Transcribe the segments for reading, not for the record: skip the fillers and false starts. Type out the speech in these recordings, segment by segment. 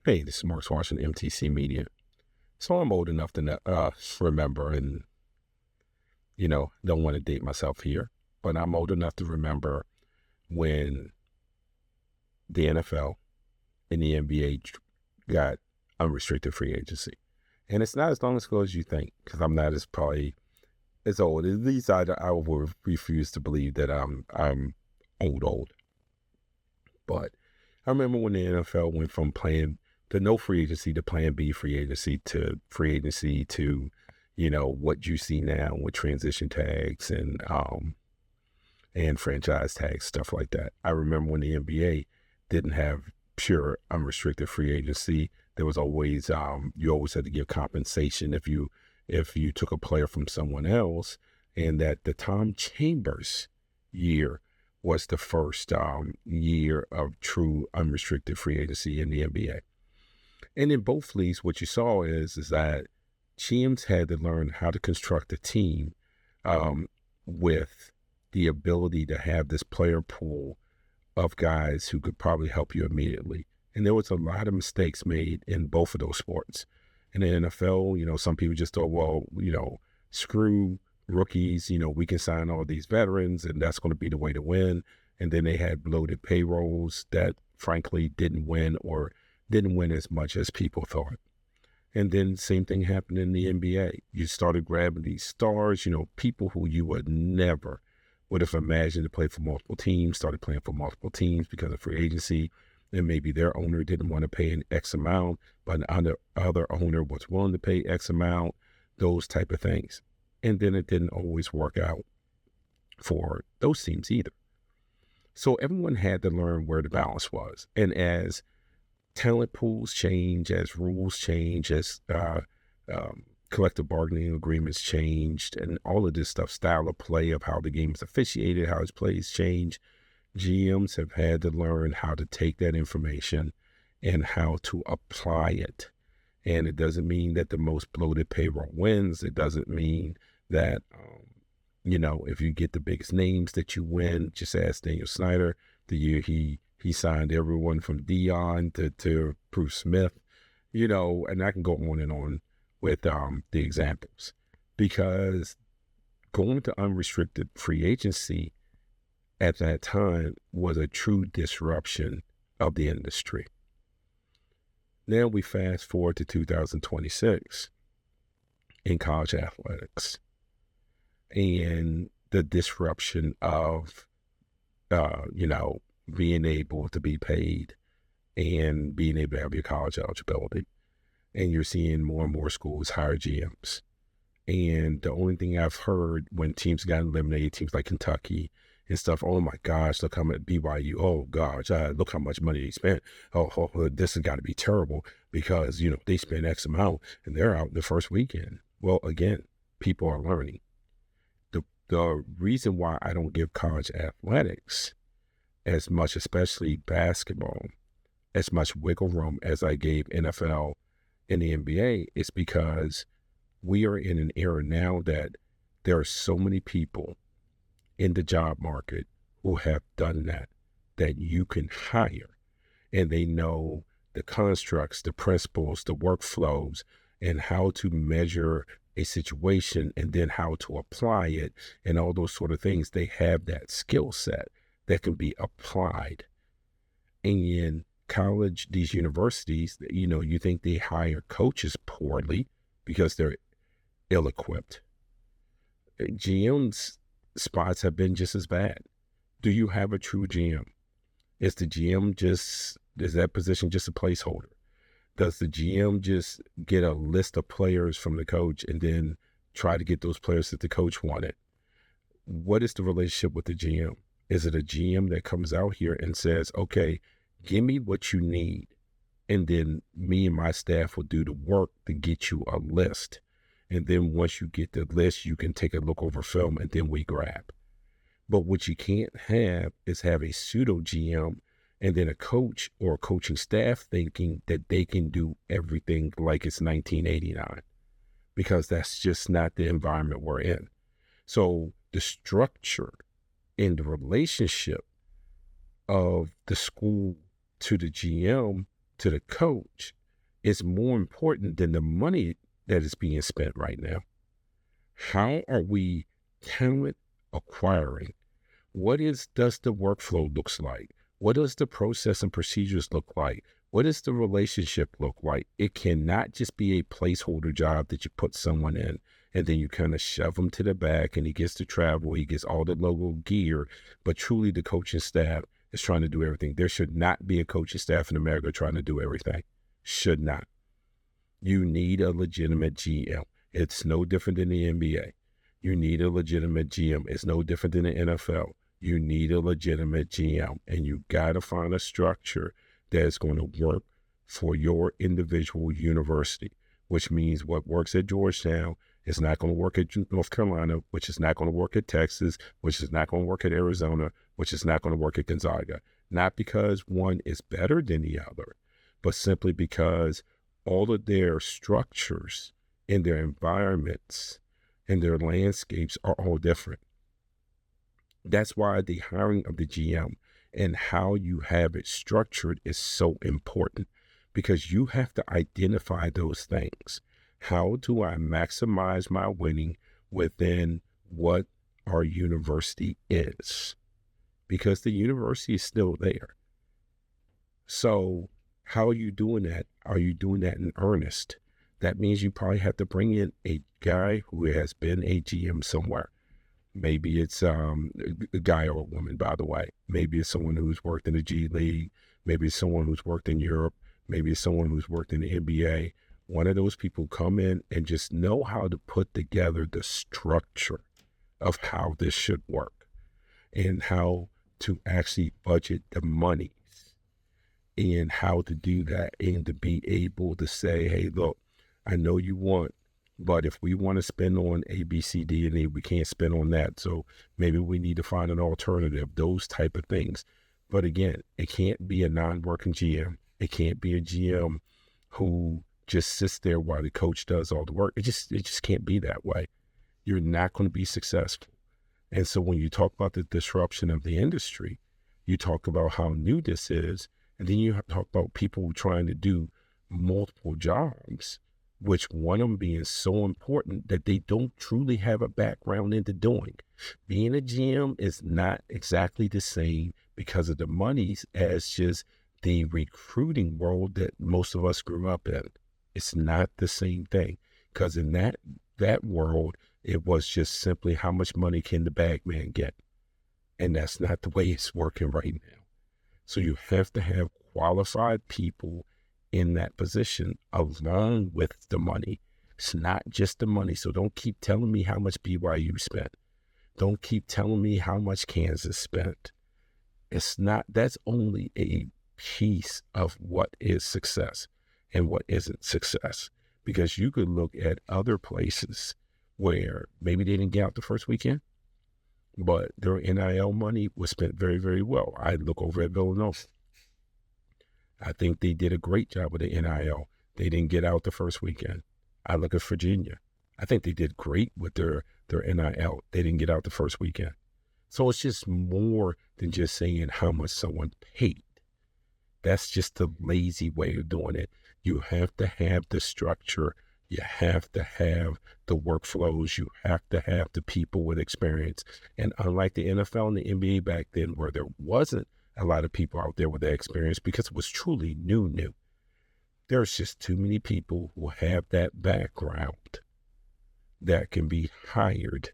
Hey, this is Mark Swanson, MTC Media. So I'm old enough to remember, and don't want to date myself here, but I'm old enough to remember when the NFL and the NBA got unrestricted free agency. And it's not as long ago as you think, because I'm not as probably as old. At least I will refuse to believe that I'm old. But I remember when the NFL went from playing the no free agency to plan B free agency to free agency to, what you see now with transition tags and franchise tags, stuff like that. I remember when the NBA didn't have pure unrestricted free agency. There was always you always had to give compensation if you took a player from someone else, and that the Tom Chambers year was the first year of true unrestricted free agency in the NBA. And in both leagues, what you saw is that GMs had to learn how to construct a team with the ability to have this player pool of guys who could probably help you immediately. And there was a lot of mistakes made in both of those sports. In the NFL, some people just thought, well, screw rookies, we can sign all these veterans and that's going to be the way to win. And then they had bloated payrolls that frankly didn't win as much as people thought. And then same thing happened in the NBA. You started grabbing these stars, people who you would have imagined to play for multiple teams, started playing for multiple teams because of free agency. And maybe their owner didn't want to pay an X amount, but another owner was willing to pay X amount, those type of things. And then it didn't always work out for those teams either. So everyone had to learn where the balance was. And as talent pools change, as rules change, as collective bargaining agreements changed, and all of this stuff, style of play of how the game is officiated, how its plays change, GMs have had to learn how to take that information and how to apply it. And it doesn't mean that the most bloated payroll wins. It doesn't mean that, if you get the biggest names that you win. Just ask Daniel Snyder, the year he signed everyone from Dion to Bruce Smith, and I can go on and on with the examples, because going to unrestricted free agency at that time was a true disruption of the industry. Now we fast forward to 2026 in college athletics and the disruption of, being able to be paid and being able to have your college eligibility. And you're seeing more and more schools hire GMs. And the only thing I've heard when teams got eliminated, teams like Kentucky and stuff, oh my gosh, look how much BYU, oh gosh, look how much money they spent. Oh, this has got to be terrible because, they spend X amount and they're out the first weekend. Well, again, people are learning. The reason why I don't give college athletics as much, especially basketball, as much wiggle room as I gave NFL and the NBA is because we are in an era now that there are so many people in the job market who have done that you can hire, and they know the constructs, the principles, the workflows, and how to measure a situation and then how to apply it and all those sort of things. They have that skill set that can be applied. And in college, these universities, you think they hire coaches poorly because they're ill-equipped. GM's spots have been just as bad. Do you have a true GM? Is that position just a placeholder? Does the GM just get a list of players from the coach and then try to get those players that the coach wanted? What is the relationship with the GM? Is it a GM that comes out here and says, okay, give me what you need, and then me and my staff will do the work to get you a list. And then once you get the list, you can take a look over film and then we grab. But what you can't have is have a pseudo GM and then a coach or a coaching staff thinking that they can do everything like it's 1989, because that's just not the environment we're in. So the structure and the relationship of the school to the GM to the coach is more important than the money that is being spent right now. How are we talent acquiring? Does the workflow looks like? What does the process and procedures look like? What does the relationship look like? It cannot just be a placeholder job that you put someone in and then you kind of shove them to the back and he gets to travel, he gets all the logo gear, but truly the coaching staff is trying to do everything. There should not be a coaching staff in America trying to do everything. Should not. You need a legitimate GM. It's no different than the NBA. You need a legitimate GM. It's no different than the NFL. You need a legitimate GM, and you got to find a structure that's going to work for your individual university, which means what works at Georgetown is not going to work at North Carolina, which is not going to work at Texas, which is not going to work at Arizona, which is not going to work at Gonzaga. Not because one is better than the other, but simply because all of their structures and their environments and their landscapes are all different. That's why the hiring of the GM and how you have it structured is so important, because you have to identify those things. How do I maximize my winning within what our university is? Because the university is still there. So how are you doing that? Are you doing that in earnest? That means you probably have to bring in a guy who has been a GM somewhere. Maybe it's a guy or a woman, by the way. Maybe it's someone who's worked in the G League. Maybe it's someone who's worked in Europe. Maybe it's someone who's worked in the NBA. One of those people come in and just know how to put together the structure of how this should work and how to actually budget the money and how to do that, and to be able to say, hey, look, I know you want, but if we want to spend on A, B, C, D, and E, we can't spend on that. So maybe we need to find an alternative, those type of things. But again, it can't be a non-working GM. It can't be a GM who just sits there while the coach does all the work. It just can't be that way. You're not going to be successful. And so when you talk about the disruption of the industry, you talk about how new this is, and then you talk about people trying to do multiple jobs, which one of them being so important that they don't truly have a background into doing. Being a GM is not exactly the same because of the monies as just the recruiting world that most of us grew up in. It's not the same thing, because in that world, it was just simply how much money can the bag man get? And that's not the way it's working right now. So you have to have qualified people in that position along with the money. It's not just the money. So don't keep telling me how much BYU spent. Don't keep telling me how much Kansas spent. That's only a piece of what is success and what isn't success. Because you could look at other places where maybe they didn't get out the first weekend, but their NIL money was spent very, very well. I look over at Villanova. I think they did a great job with the NIL. They didn't get out the first weekend. I look at Virginia. I think they did great with their NIL. They didn't get out the first weekend. So it's just more than just saying how much someone paid. That's just the lazy way of doing it. You have to have the structure. You have to have the workflows. You have to have the people with experience. And unlike the NFL and the NBA back then, where there wasn't a lot of people out there with that experience because it was truly new, there's just too many people who have that background that can be hired,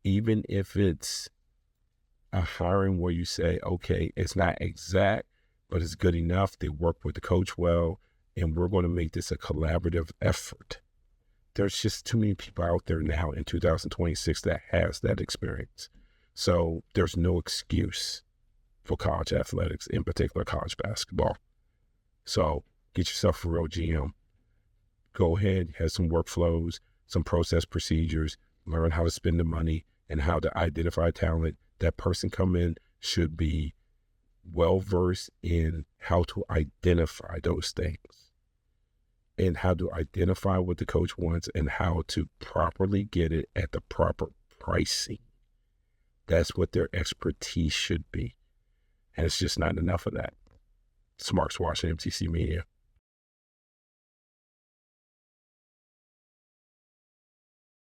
even if it's a hiring where you say, okay, it's not exact, but it's good enough. They work with the coach well, and we're going to make this a collaborative effort. There's just too many people out there now in 2026 that has that experience. So there's no excuse for college athletics, in particular college basketball. So get yourself a real GM. Go ahead, have some workflows, some process procedures, learn how to spend the money and how to identify talent. That person come in should be well-versed in how to identify those things and how to identify what the coach wants and how to properly get it at the proper pricing. That's what their expertise should be. And it's just not enough of that. Smarks Washington, MTC Media.